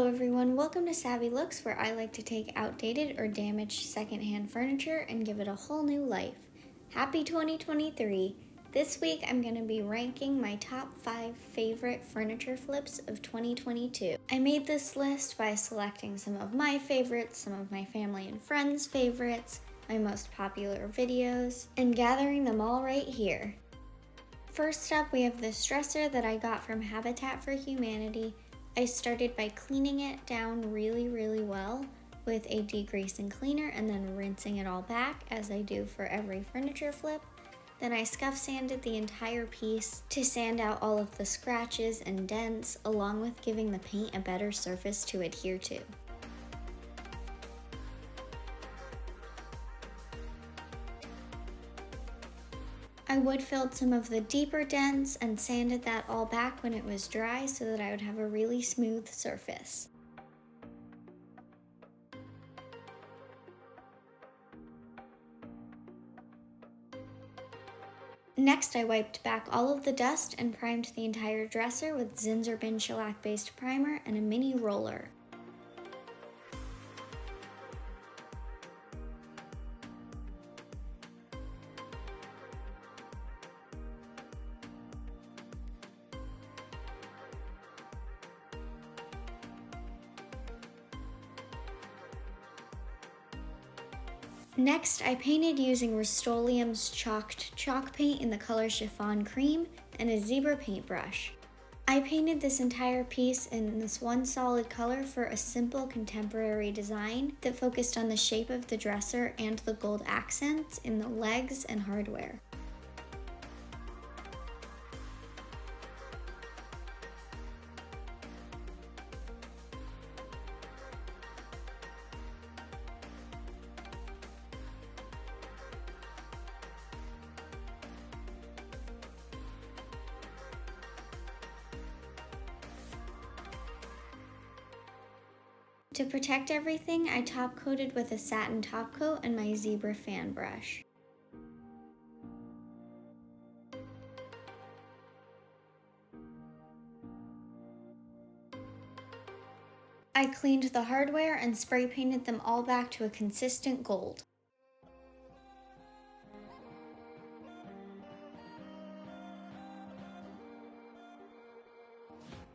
everyone, welcome to Savvy.Loox, where I like to take outdated or damaged secondhand furniture and give it a whole new life. Happy 2023! This week I'm going to be ranking my top 5 favorite furniture flips of 2022. I made this list by selecting some of my favorites, some of my family and friends' favorites, my most popular videos, and gathering them all right here. First up, we have this dresser that I got from Habitat for Humanity. I started by cleaning it down really well with a degreasing cleaner and then rinsing it all back as I do for every furniture flip. Then I scuff sanded the entire piece to sand out all of the scratches and dents, along with giving the paint a better surface to adhere to. I wood filled some of the deeper dents and sanded that all back when it was dry so that I would have a really smooth surface. Next, I wiped back all of the dust and primed the entire dresser with Zinsser Bin shellac based primer and a mini roller. Next, I painted using Rust-Oleum's chalked chalk paint in the color Chiffon Cream and a zebra paintbrush. I painted this entire piece in this one solid color for a simple contemporary design that focused on the shape of the dresser and the gold accents in the legs and hardware. To protect everything, I top coated with a satin top coat and my zebra fan brush. I cleaned the hardware and spray painted them all back to a consistent gold.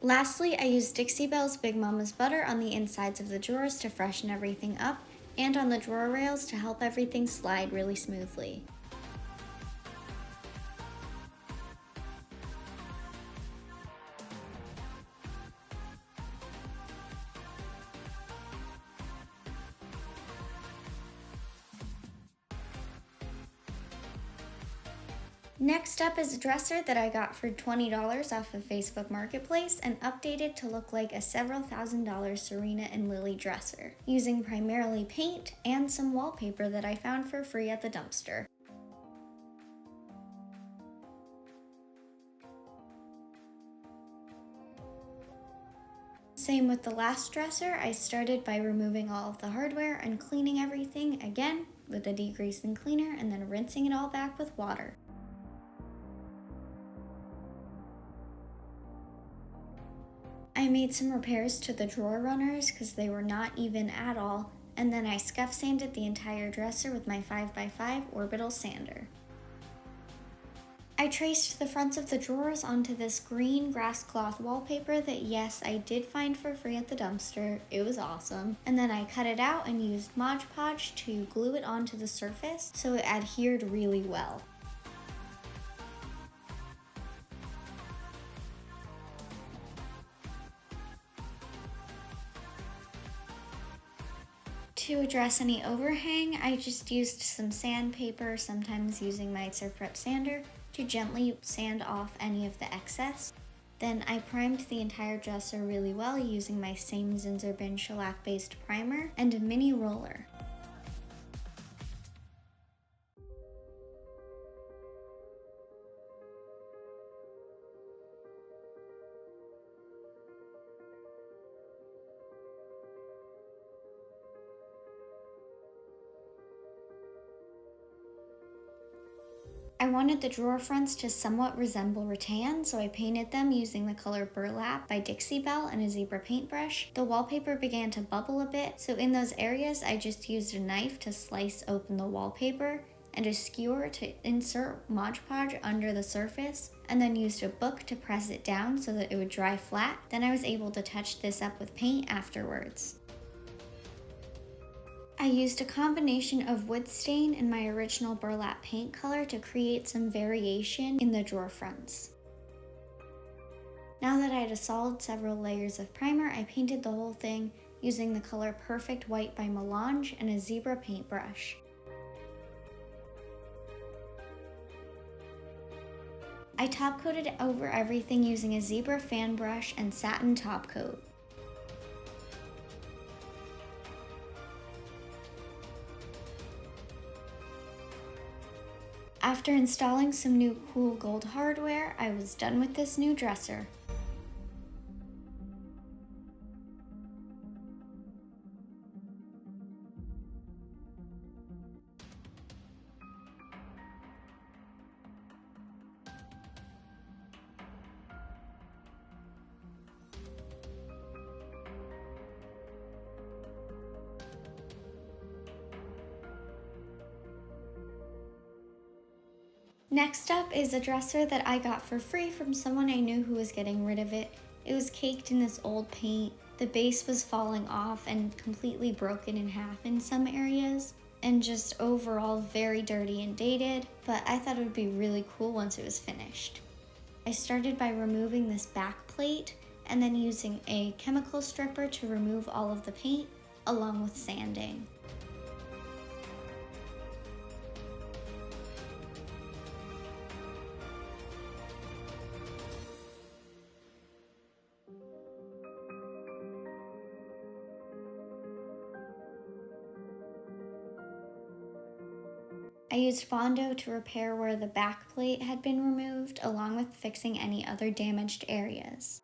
Lastly, I used Dixie Belle's Big Mama's Butter on the insides of the drawers to freshen everything up, and on the drawer rails to help everything slide really smoothly. Next up is a dresser that I got for $20 off of Facebook Marketplace and updated to look like a several $1,000s Serena and Lily dresser, using primarily paint and some wallpaper that I found for free at the dumpster. Same with the last dresser, I started by removing all of the hardware and cleaning everything again with a degreasing cleaner and then rinsing it all back with water. I made some repairs to the drawer runners because they were not even at all, and then I scuff sanded the entire dresser with my 5x5 orbital sander. I traced the fronts of the drawers onto this green grass cloth wallpaper that, yes, I did find for free at the dumpster. It was awesome. And then I cut it out and used Mod Podge to glue it onto the surface so it adhered really well. To address any overhang, I just used some sandpaper, sometimes using my Surf Prep sander, to gently sand off any of the excess. Then I primed the entire dresser really well using my same Zinsser Bin shellac based primer and a mini roller. I wanted the drawer fronts to somewhat resemble rattan, so I painted them using the color Burled by Dixie Belle and a zebra paintbrush. The wallpaper began to bubble a bit, so in those areas I just used a knife to slice open the wallpaper and a skewer to insert Mod Podge under the surface, and then used a book to press it down so that it would dry flat. Then I was able to touch this up with paint afterwards. I used a combination of wood stain and my original burlap paint color to create some variation in the drawer fronts. Now that I had installed several layers of primer, I painted the whole thing using the color Perfect White by Melange and a zebra paintbrush. I top coated over everything using a zebra fan brush and satin top coat. After installing some new cool gold hardware, I was done with this new dresser. Next up is a dresser that I got for free from someone I knew who was getting rid of it. It was caked in this old paint. The base was falling off and completely broken in half in some areas, and just overall very dirty and dated, but I thought it would be really cool once it was finished. I started by removing this back plate and then using a chemical stripper to remove all of the paint along with sanding. I used Bondo to repair where the back plate had been removed, along with fixing any other damaged areas.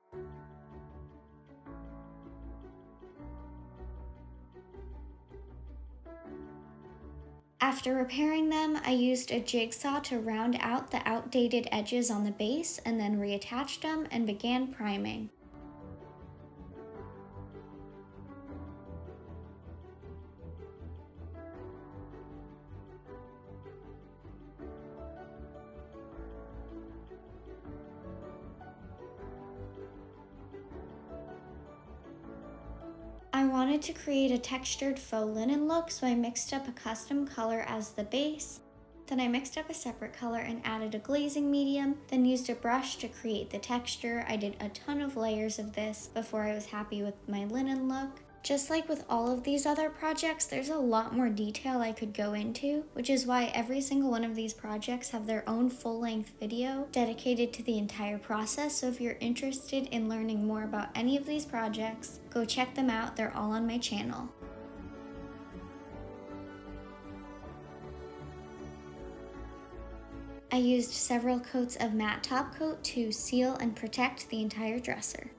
After repairing them, I used a jigsaw to round out the outdated edges on the base and then reattached them and began priming. I wanted to create a textured faux linen look, so I mixed up a custom color as the base. Then I mixed up a separate color and added a glazing medium, then used a brush to create the texture. I did a ton of layers of this before I was happy with my linen look. Just like with all of these other projects, there's a lot more detail I could go into, which is why every single one of these projects have their own full-length video dedicated to the entire process. So if you're interested in learning more about any of these projects, go check them out. They're all on my channel. I used several coats of matte top coat to seal and protect the entire dresser.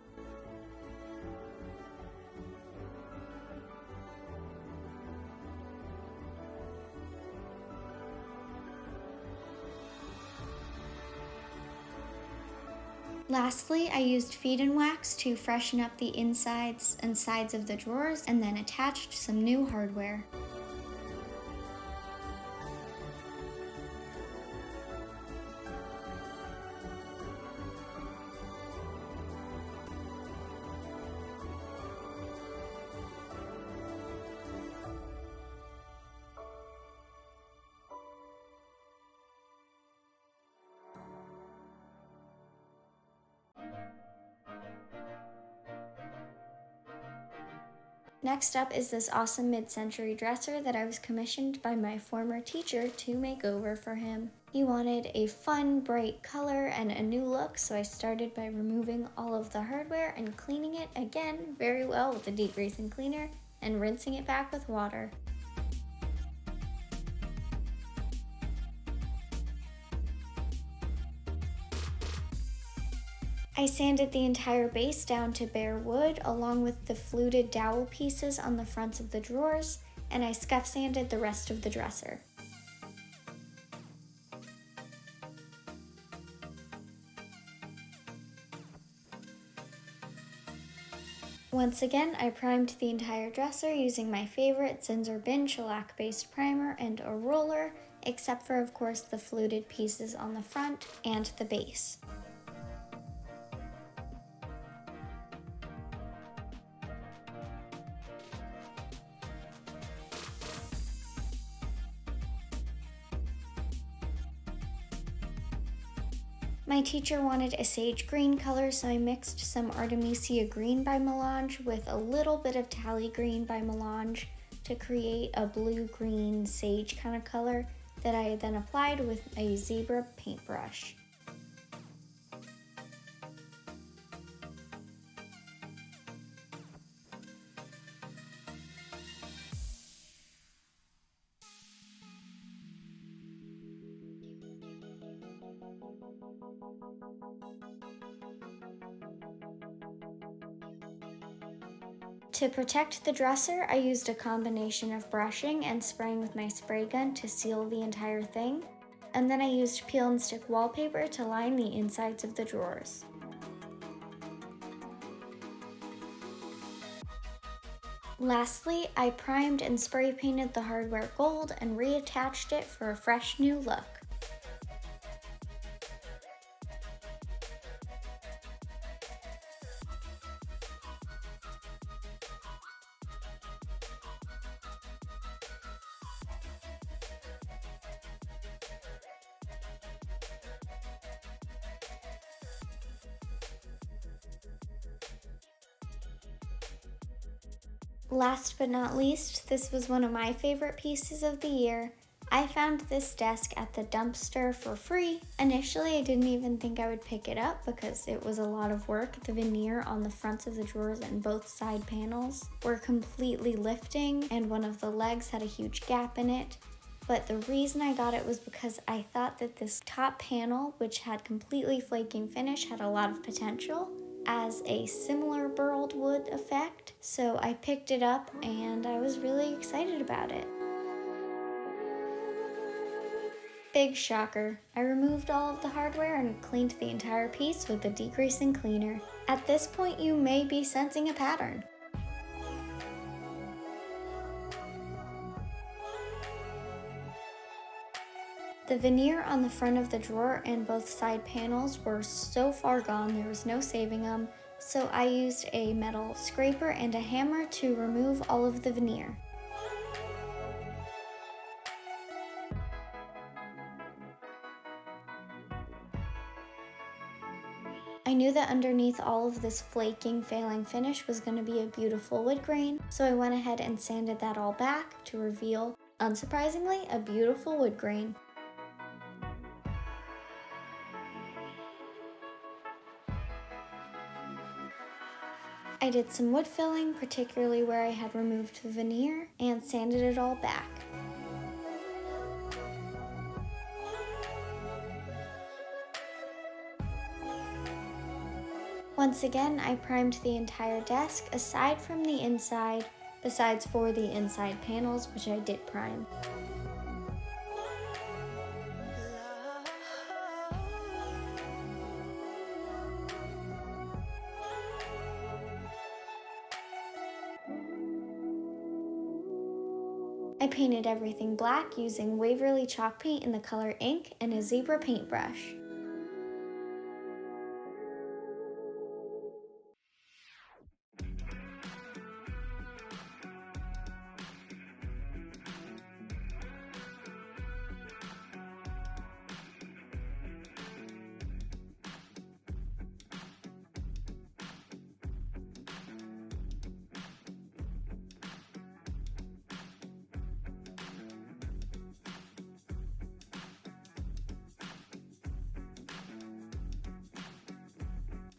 Lastly, I used feed and wax to freshen up the insides and sides of the drawers, and then attached some new hardware. Next up is this awesome mid-century dresser that I was commissioned by my former teacher to make over for him. He wanted a fun, bright color and a new look, so I started by removing all of the hardware and cleaning it again very well with a degreasing cleaner and rinsing it back with water. I sanded the entire base down to bare wood along with the fluted dowel pieces on the fronts of the drawers, and I scuff sanded the rest of the dresser. Once again, I primed the entire dresser using my favorite Zinsser Bin shellac-based primer and a roller, except for, of course, the fluted pieces on the front and the base. My teacher wanted a sage green color, so I mixed some Artemisia green by Melange with a little bit of Tally green by Melange to create a blue-green sage kind of color that I then applied with a zebra paintbrush. To protect the dresser, I used a combination of brushing and spraying with my spray gun to seal the entire thing, and then I used peel and stick wallpaper to line the insides of the drawers. Lastly, I primed and spray painted the hardware gold and reattached it for a fresh new look. Last but not least, this was one of my favorite pieces of the year. I found this desk at the dumpster for free. Initially, I didn't even think I would pick it up because it was a lot of work. The veneer on the fronts of the drawers and both side panels were completely lifting, and one of the legs had a huge gap in it. But the reason I got it was because I thought that this top panel, which had completely flaking finish, had a lot of potential as a similar burled wood effect. So I picked it up and I was really excited about it. Big shocker, I removed all of the hardware and cleaned the entire piece with a degreasing cleaner. At this point, you may be sensing a pattern. The veneer on the front of the drawer and both side panels were so far gone there was no saving them, so I used a metal scraper and a hammer to remove all of the veneer. I knew that underneath all of this flaking, failing finish was going to be a beautiful wood grain, so I went ahead and sanded that all back to reveal, unsurprisingly, a beautiful wood grain. I did some wood filling, particularly where I had removed the veneer, and sanded it all back. Once again, I primed the entire desk aside from the inside, besides for the inside panels, which I did prime. I painted everything black using Waverly chalk paint in the color ink and a zebra paintbrush.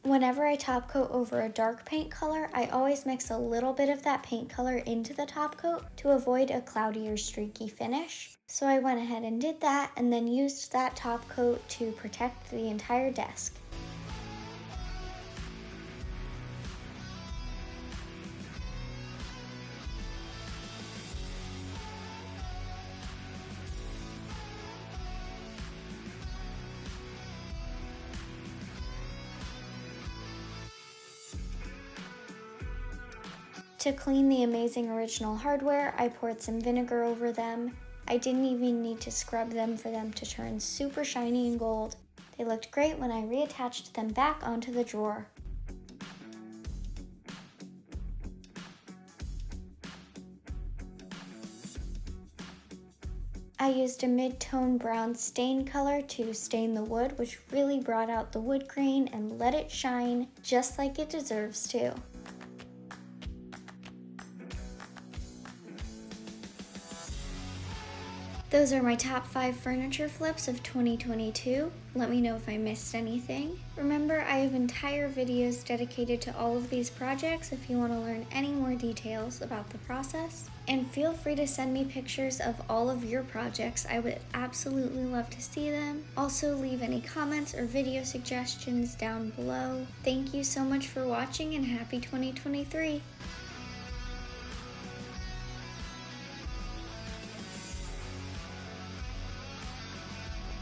Whenever I top coat over a dark paint color, I always mix a little bit of that paint color into the top coat to avoid a cloudy or streaky finish. So I went ahead and did that and then used that top coat to protect the entire desk. To clean the amazing original hardware, I poured some vinegar over them. I didn't even need to scrub them for them to turn super shiny and gold. They looked great when I reattached them back onto the drawer. I used a mid-tone brown stain color to stain the wood, which really brought out the wood grain and let it shine just like it deserves to. Those are my top 5 furniture flips of 2022. Let me know if I missed anything. Remember, I have entire videos dedicated to all of these projects if you want to learn any more details about the process. And feel free to send me pictures of all of your projects. I would absolutely love to see them. Also, leave any comments or video suggestions down below. Thank you so much for watching and happy 2023!